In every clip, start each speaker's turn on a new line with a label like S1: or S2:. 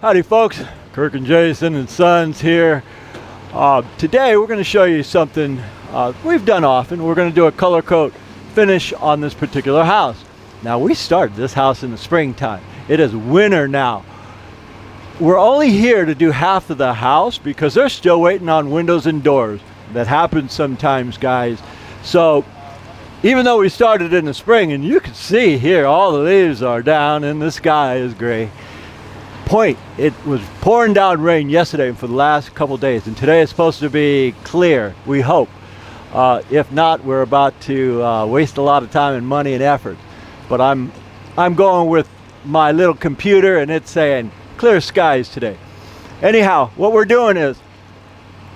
S1: Howdy folks, Kirk and Jason and Sons here. Today we're going to show you something we've done often. We're going to do a color coat finish on this particular house. Now we started this house in the springtime. It is winter now. We're only here to do half of the house because they're still waiting on windows and doors. That happens sometimes, guys. So even though we started in the spring, and you can see here all the leaves are down and the sky is gray. It was pouring down rain yesterday for the last couple days, and today is supposed to be clear, we hope. If not, we're about to waste a lot of time and money and effort. But I'm going with my little computer and it's saying clear skies today. Anyhow, what we're doing is,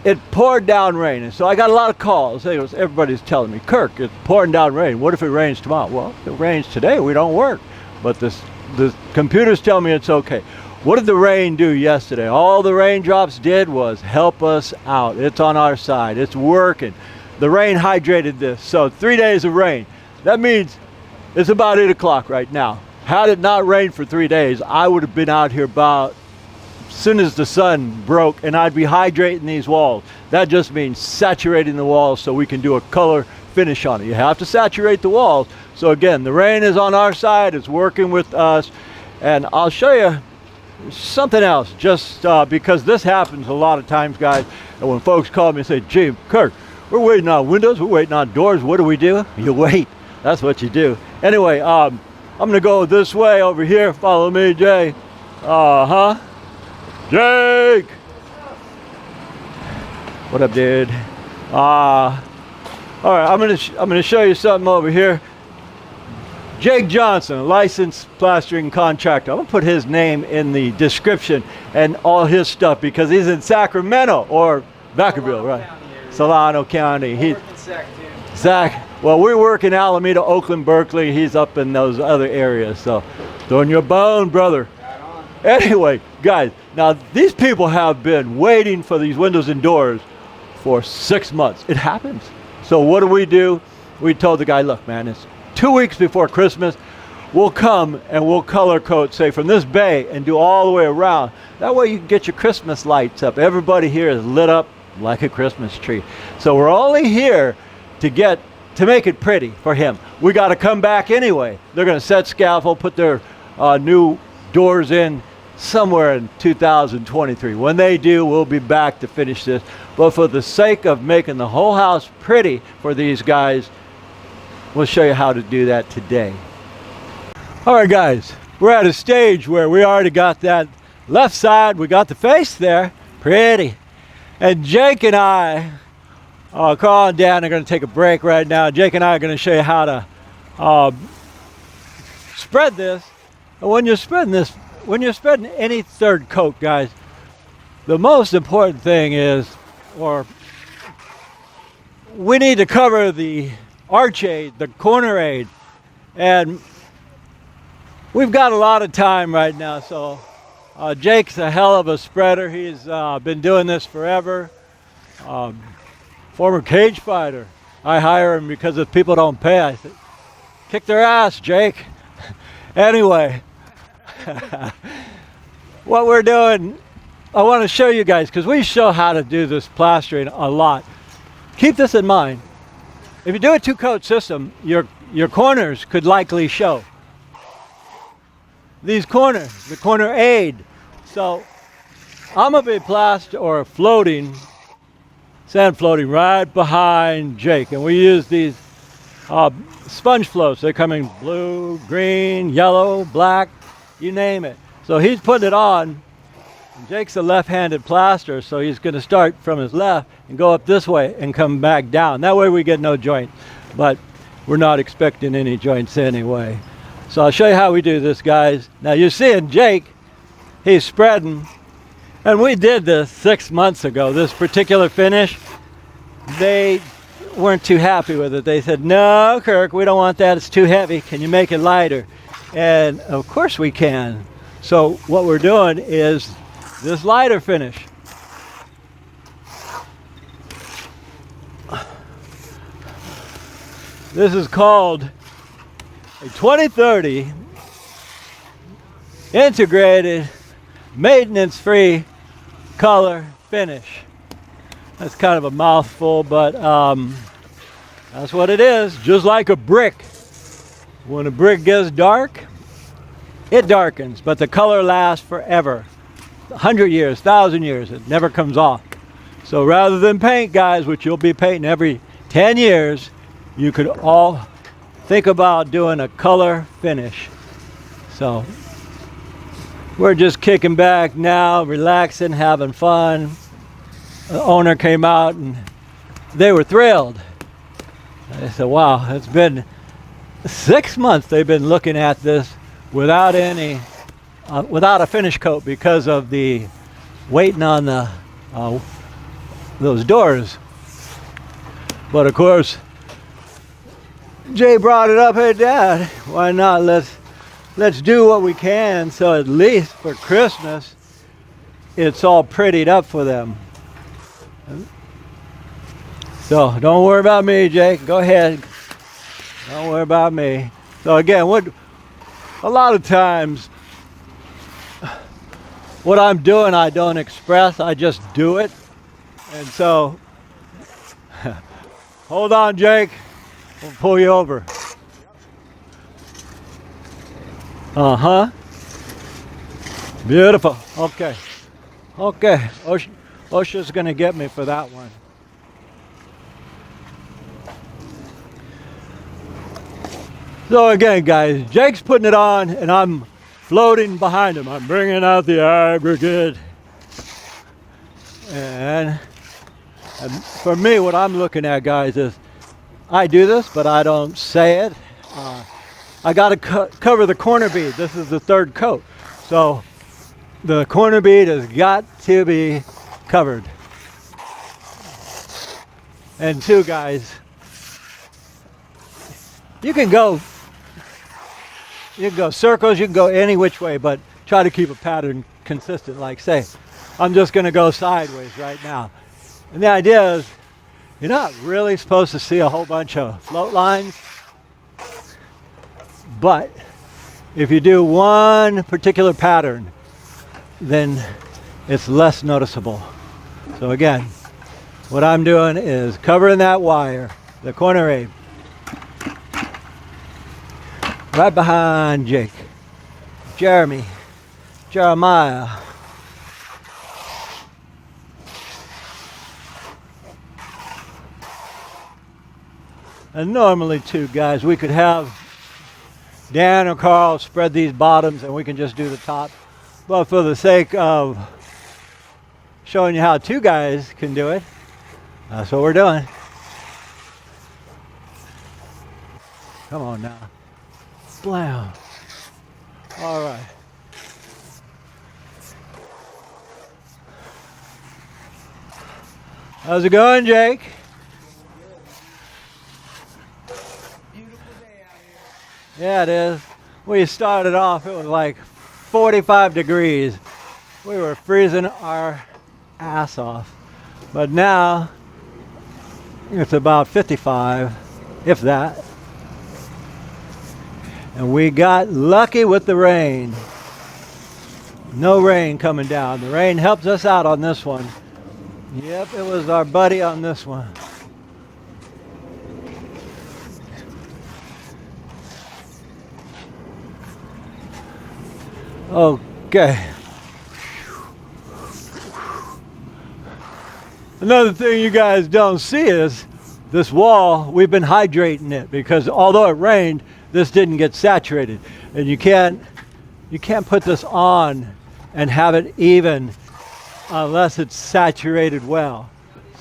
S1: it poured down rain, and so I got a lot of calls. Everybody's telling me, Kirk, it's pouring down rain. What if it rains tomorrow? Well, if it rains today, we don't work. But the computers tell me it's okay. What did the rain do yesterday? All the raindrops did was help us out. It's on our side. It's working. The rain hydrated this. So 3 days of rain. That means it's about 8 o'clock right now. Had it not rained for 3 days, I would have been out here about as soon as the sun broke, and I'd be hydrating these walls. That just means saturating the walls so we can do a color finish on it. You have to saturate the walls. So again, the rain is on our side. It's working with us. And I'll show you something else, just because this happens a lot of times, guys. And when folks call me and say, gee, Kirk, we're waiting on windows, we're waiting on doors, what do? You wait. That's what you do. Anyway, I'm gonna go this way over here. Follow me, Jay. Jake! What up, dude? All right, I'm gonna show you something over here. Jake Johnson, a licensed plastering contractor. I'm gonna put his name in the description and all his stuff because he's in Sacramento or Vacaville, right? Solano County. Zach. Well, we work in Alameda, Oakland, Berkeley. He's up in those other areas. So, throwing your bone, brother. Anyway, guys, now these people have been waiting for these windows and doors for 6 months. It happens. So what do? We told the guy, look, man, it's 2 weeks before Christmas. We'll come and we'll color coat, say, from this bay and do all the way around. That way you can get your Christmas lights up. Everybody here is lit up like a Christmas tree. So we're only here to make it pretty for him. We got to come back anyway. They're going to set scaffold, put their new doors in somewhere in 2023. When they do, we'll be back to finish this. But for the sake of making the whole house pretty for these guys, we'll show you how to do that today. All right, guys, we're at a stage where we already got that left side. We got the face there, pretty. And Jake and I, Carl and Dan are going to take a break right now. Jake and I are going to show you how to spread this. And when you're spreading any third coat, guys, the most important thing is, we need to cover the arch aid, the corner aid, and we've got a lot of time right now. So Jake's a hell of a spreader. He's been doing this forever. Former cage fighter. I hire him because if people don't pay, I say, kick their ass, Jake. Anyway. What we're doing, I want to show you guys, because we show how to do this plastering a lot. Keep this in mind. If you do a two-coat system, your corners could likely show. These corners, the corner aid. So I'm going to be sand floating right behind Jake. And we use these sponge floats. They come in blue, green, yellow, black, you name it. So he's putting it on. Jake's a left-handed plaster, so he's going to start from his left and go up this way and come back down. That way we get no joint, but we're not expecting any joints anyway. So I'll show you how we do this, guys. Now you're seeing Jake, he's spreading, and we did this 6 months ago, this particular finish. They weren't too happy with it. They said, no, Kirk, we don't want that. It's too heavy. Can you make it lighter? And of course we can. So what we're doing is this lighter finish. This is called a 2030 integrated maintenance-free color finish. That's kind of a mouthful, but that's what it is. Just like a brick. When a brick gets dark, it darkens, but the color lasts forever. 100 years, 1,000 years, it never comes off. So rather than paint, guys, which you'll be painting every 10 years, you could all think about doing a color finish. So we're just kicking back now, relaxing, having fun. The owner came out and they were thrilled. They said, wow, it's been 6 months they've been looking at this without any, without a finish coat because of the waiting on the those doors. But of course, Jay brought it up. Hey, Dad, why not? Let's do what we can, so at least for Christmas, it's all prettied up for them. So don't worry about me, Jake. Go ahead. Don't worry about me. So again, a lot of times, what I'm doing, I don't express. I just do it. And so, hold on, Jake. We'll pull you over. Uh-huh. Beautiful. Okay. Okay. OSHA's going to get me for that one. So again, guys, Jake's putting it on, and I'm floating behind him. I'm bringing out the aggregate. And for me, what I'm looking at, guys, is I do this, but I don't say it. I got to cover the corner bead. This is the third coat. So the corner bead has got to be covered. And two, guys, you can go circles, you can go any which way, but try to keep a pattern consistent. Like say, I'm just going to go sideways right now. And the idea is you're not really supposed to see a whole bunch of float lines, but if you do one particular pattern, then it's less noticeable. So again, what I'm doing is covering that wire, the corner aid, right behind Jake, Jaramia. And normally too, guys, we could have Dan or Carl spread these bottoms and we can just do the top. But for the sake of showing you how two guys can do it, that's what we're doing. Come on now. Blam. All right. How's it going, Jake? Yeah, it is. We started off, it was like 45 degrees. We were freezing our ass off. But now, it's about 55, if that. And we got lucky with the rain. No rain coming down. The rain helps us out on this one. Yep, it was our buddy on this one. Okay. Another thing you guys don't see is this wall, we've been hydrating it because although it rained, this didn't get saturated. And you can't put this on and have it even unless it's saturated well.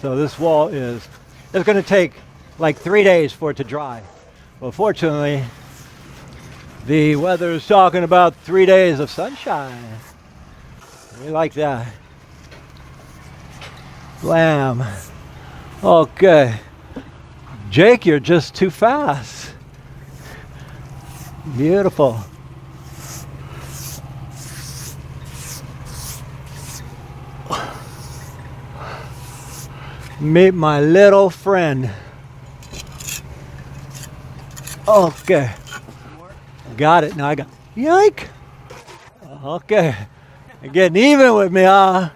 S1: So this wall it's going to take like 3 days for it to dry. Well, fortunately, the weather is talking about 3 days of sunshine. We like that. Blam. Okay. Jake, you're just too fast. Beautiful. Meet my little friend. Okay. Got it. Now I got. Yike. Okay. You're getting even with me, huh?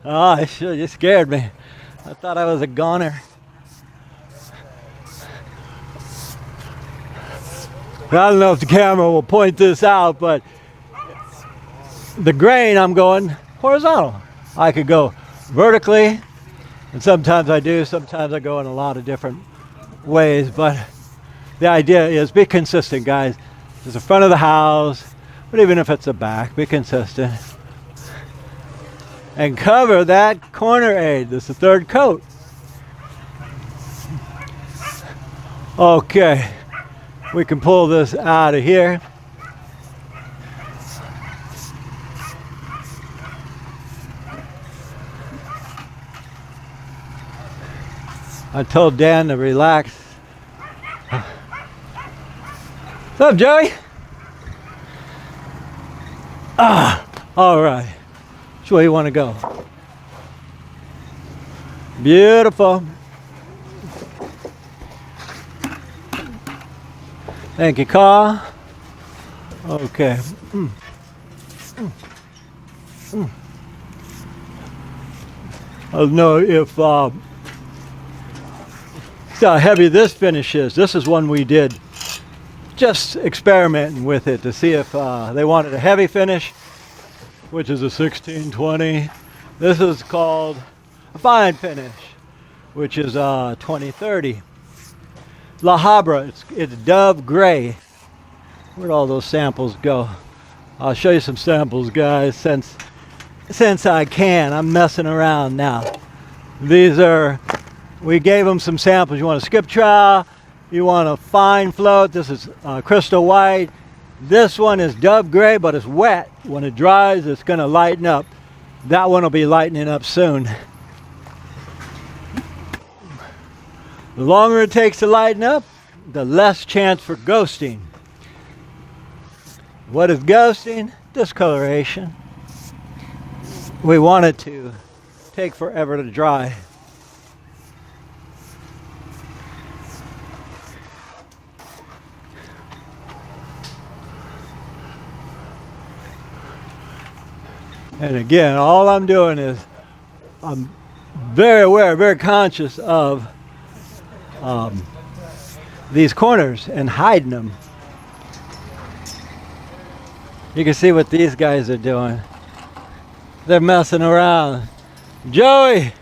S1: Oh, you scared me. I thought I was a goner. I don't know if the camera will point this out, but the grain, I'm going horizontal. I could go vertically, and sometimes I do. Sometimes I go in a lot of different ways, but the idea is be consistent, guys. This is the front of the house, but even if it's the back, be consistent. And cover that corner aid. This is the third coat. Okay, we can pull this out of here. I told Dan to relax. What's up, Joey? All right. Which way you want to go? Beautiful. Thank you, Carl. Okay. I don't know if how heavy this finish is. This is one we did just experimenting with it to see if they wanted a heavy finish, which is a 1620. This is called a fine finish, which is 2030. La Habra, it's Dove Gray. Where'd all those samples go? I'll show you some samples, guys, since I can. I'm messing around now. These are, we gave them some samples. You want a skip trowel, you want a fine float. This is crystal white. This one is Dove Gray, but it's wet. When it dries, it's going to lighten up. That one will be lightening up soon. The longer it takes to lighten up, the less chance for ghosting. What is ghosting? Discoloration. We want it to take forever to dry. And again, all I'm doing is I'm very aware, very conscious of these corners and hiding them. You can see what these guys are doing. They're messing around. Joey!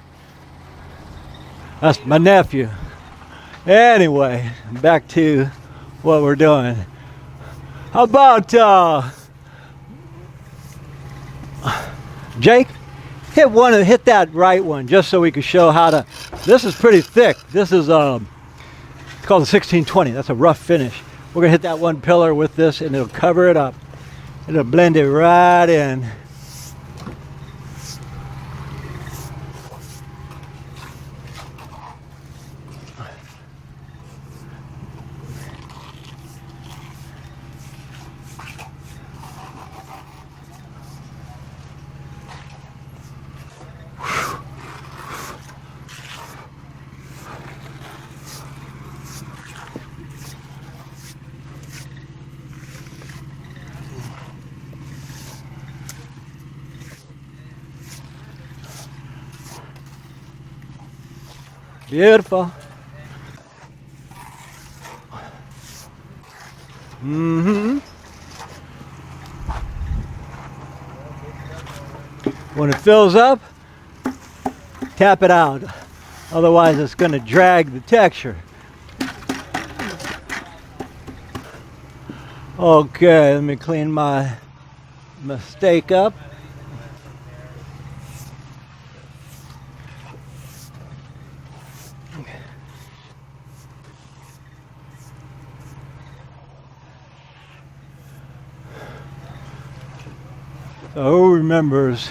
S1: That's my nephew. Anyway, back to what we're doing. How about Jake? Hit that right one just so we can show how to. This is pretty thick. This is it's called a 1620. That's a rough finish. We're gonna hit that one pillar with this, and it'll cover it up. It'll blend it right in. Beautiful. When it fills up, tap it out. Otherwise, it's going to drag the texture. Okay, let me clean my mistake up. So who remembers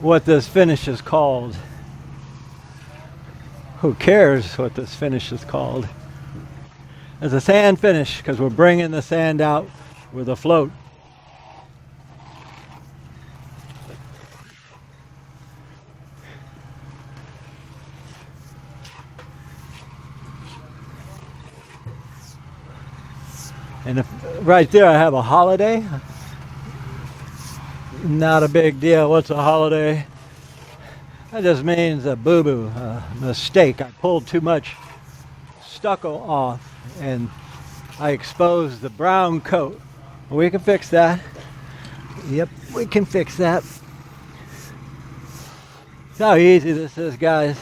S1: what this finish is called? Who cares what this finish is called? It's a sand finish because we're bringing the sand out with a float. And if right there I have a holiday, Not a big deal. What's a holiday? That just means a boo-boo, a mistake. I pulled too much stucco off and I exposed the brown coat. We can fix that. Yep, we can fix that. See how easy this is, guys.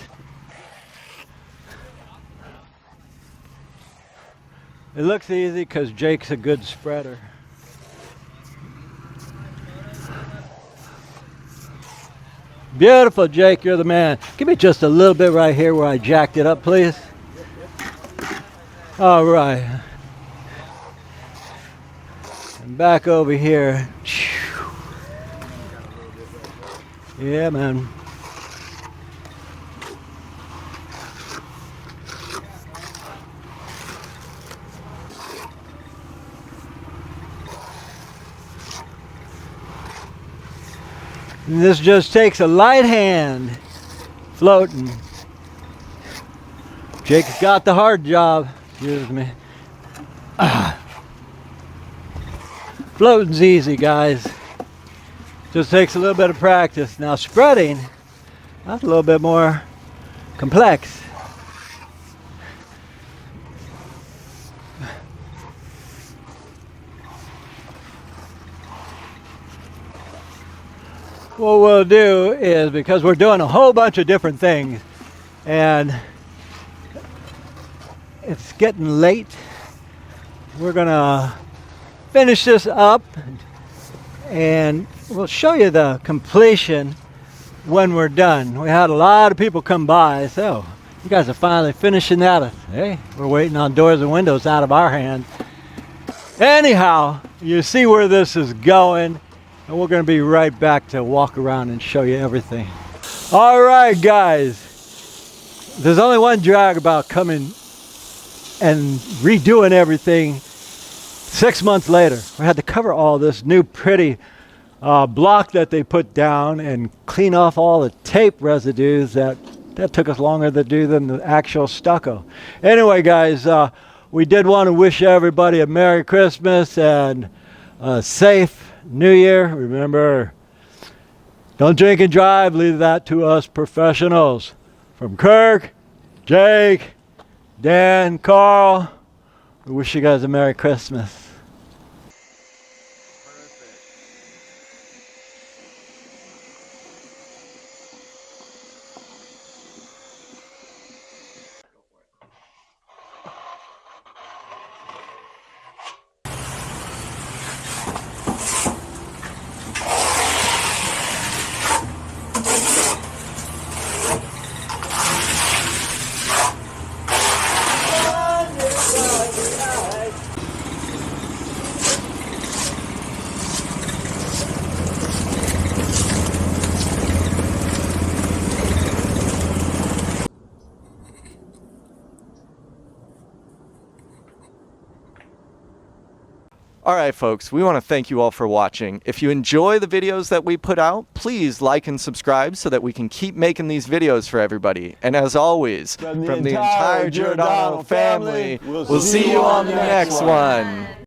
S1: It looks easy because Jake's a good spreader. Beautiful, Jake, you're the man. Give me just a little bit right here where I jacked it up, please. All right. And back over here. Yeah, man. And this just takes a light hand floating. Jake's got the hard job. Excuse me. Floating's easy, guys. Just takes a little bit of practice. Now spreading, that's a little bit more complex. What we'll do is, because we're doing a whole bunch of different things and it's getting late, we're gonna finish this up and we'll show you the completion when we're done. We had a lot of people come by, so you guys are finally finishing that. Hey, we're waiting on doors and windows out of our hands. Anyhow, you see where this is going. And we're going to be right back to walk around and show you everything. All right, guys. There's only one drag about coming and redoing everything 6 months later. We had to cover all this new pretty block that they put down and clean off all the tape residues that took us longer to do than the actual stucco. Anyway, guys, we did want to wish everybody a Merry Christmas and a safe New Year. Remember, don't drink and drive. Leave that to us professionals. From Kirk, Jake, Dan, Carl, we wish you guys a Merry Christmas.
S2: Alright folks, we want to thank you all for watching. If you enjoy the videos that we put out, please like and subscribe so that we can keep making these videos for everybody. And as always, from the entire Giordano family, we'll see you on the next one.